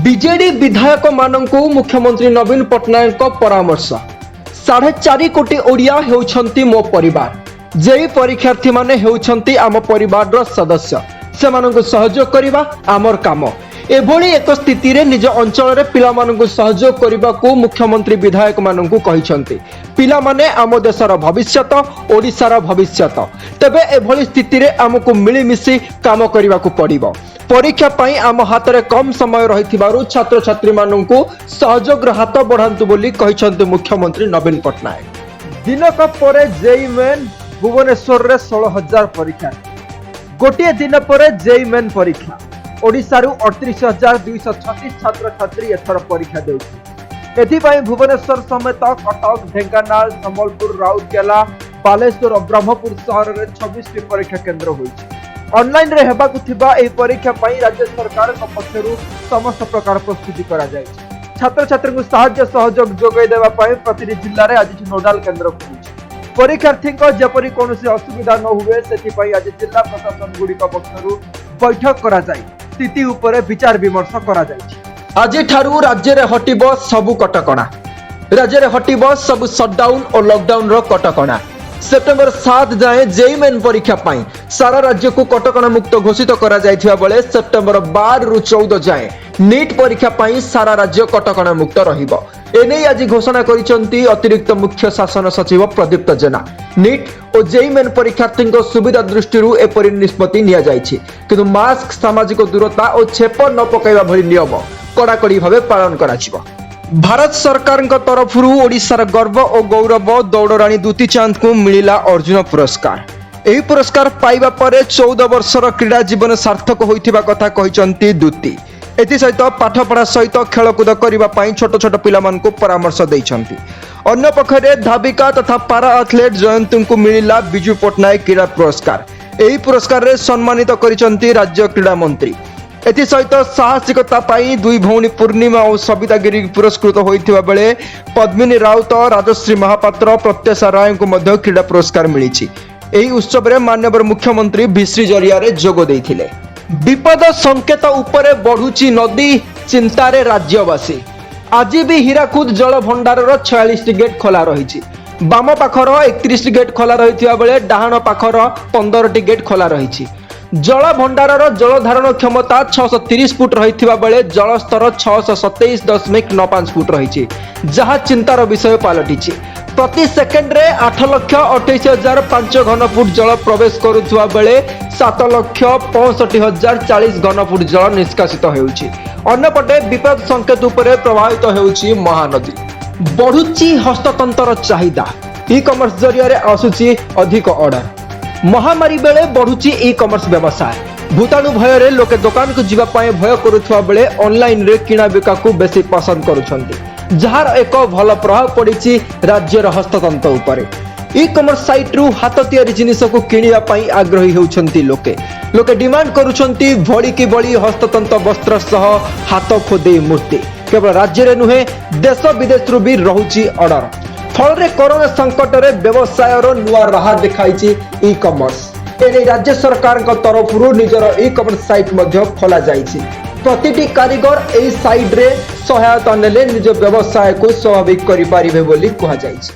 BJD विधायक मानकु मुख्यमंत्री नवीन पट्टनायक परामर्श 4.5 कोटी ओडिया हेउछंती मो परिवार जेई परीक्षार्थी माने हेउछंती आम परिवार सदस्य से मानकु सहयोग करिबा आमर काम एभली एक स्थिति रे निज अंचल रे पिला मानकु सहयोग करिबा को मुख्यमंत्री विधायक मानकु कहिसंती पिला माने आम देशर भविष्यत ओडिशार भविष्यत तबे एभली स्थिति रे आमको मिली मिसी काम करिबा को पड़िबो परीक्षा पाई आम हाथ में कम समय रही छात्र छात्री मानू सहयोग हाथ बढ़ातु बोली कहिसंती मुख्यमंत्री नवीन पट्टनायक। दिनक पर जेई मेन भुवनेश्वर रे 16,000 परीक्षा गोटे दिन पर जेई मेन परीक्षा ओडिशारू 38,236 छात्र छात्री एथर परीक्षा देउछि। एथिपाई भुवनेश्वर समेत कटक ढेंकानाल संबलपुर राउरकेला बालेश्वर और ब्रह्मपुर सहर में 26 परीक्षा केन्द्र होइछि। ऑनलाइन रे हेबाकु थिबा एही परीक्षा पाई राज्य सरकार पक्षरु समस्त प्रकार प्रस्तुति करा जायछि। छात्र छात्री को सहायता सहयोग जोगाई देबा पाई प्रतिटी जिल्ला रे आज नोडाल केन्द्र खुलिछि। परीक्षार्थी को जेपरि कोनोसी असुविधा न हुए सेति पाई आज जिल्ला प्रशासन गुडी पक्षरु बैठक करा जाय स्थिति ऊपर विचार विमर्श करा जायछि। आज ठारू राज्य रे हटिबो सबु कटकणा राज्य रे हटिबो सबु शटडाउन और लॉकडाउन रो कटकणा सेप्टेम्बर 7 जाए जेई मेन परीक्षा पाई सारा राज्य को कटकणा मुक्त घोषित करा जायथिबा बेले सेप्टेम्बर 12 रु 14 जाए नीट परीक्षा पाई सारा राज्य कटकणा मुक्त रहिबो एने आज घोषणा करिसंती अतिरिक्त मुख्य शासन सचिव प्रदीप्त जेना। नीट और जेई मेन परीक्षार्थी सुविधा दृष्टि एपरि निष्पत्ति निया जायछि किंतु मास्क सामाजिक दूरता और छेप न पकाइबा भली नियम कड़ाकड़ी भावे पालन कराजिबो। भारत सरकार तरफ ओडिशार गर्व और गौरव दौड़राणी दूती चांद को मिला अर्जुन पुरस्कार। यही पुरस्कार पाइबा परे 14 वर्षर क्रीड़ा जीवन सार्थक होइथिबा कथा कहिसंती दूती। एथिसहित पाठपढ़ा सहित खेलकूद करने छोट छोट पिला को परामर्श देइछंती। अन्य पक्षरे धाविका तथा पारा एथलेट जयंती को मिला बिजू पट्टनायक क्रीड़ा पुरस्कार। यही पुरस्कार रे सम्मानित करिसंती राज्य क्रीड़ा मंत्री। एथिसहित साहसिकता पाई दुई भौणी पूर्णिमा और सबिता गिरी पुरस्कृत होइथिबा बेले पद्मिनी राउत राजश्री महापात्र प्रत्याशा राय को मध्य क्रीड़ा पुरस्कार मिली। एही उत्सव रे माननीय मुख्यमंत्री भिश्री जरिया रे जोग देइथिले। विपद संकेत उपरे बढ़ुची नदी चिंतारे राज्यवासी। आज भी हीराकुद जल भंडार 46 गेट खोला रही। बाम पाखर 31 गेट खोला रही बेले डाहाण पाखर 15 गेट खोला रही। जल भंडार जल धारण क्षमता 630 फुट रही बेले जलस्तर 627.95 फुट रही जहाँ चिंतार विषय पलटि। प्रति सेकेंड रे 8,28,005 घन फुट जल प्रवेश करुवा बेले 7,65,040 घन फुट जल निष्कासित होउछि। अन्यपटे विपद संकेत उपरे प्रभावित होउछि महानदी। बढ़ुछि हस्ततंत्र चाहिदा। ई कॉमर्स जरिया रे आसुछि अधिक ऑर्डर। महामारी बेले बढ़ुछि ई कॉमर्स व्यवसाय। भूताणु भय रे लोके दुकान को जीवा पाए भय करुवा बेले ऑनलाइन रे किଣା बिका को बेसी पसंद करुछंती जार एक भल प्रभाव पड़ी राज्यर हस्ततंत्र उपरे। ई कॉमर्स साइट रु हाथ तैयारी जिनिस को किଣିବା पाई आग्रही होउछंती लोके डिमांड करुछंती भड़ी की बड़ी हस्ततंत्र वस्त्र सह हाथ खोदे मूर्ति। केवल राज्य रे नुहे देश विदेश रु भी रहुची ऑर्डर। फल रे कोरोना संकट रे व्यवसाय रो नुआ राह देखाइची ई कॉमर्स। एने राज्य सरकार तरफ निजर ई कॉमर्स साइट मध्य खोला जाइछि। प्रतिटी कारीगर एही साइट रे सहायता नेले निज व्यवसाय को स्वाभाविक करि पारिबे बोली कहा जाइछि।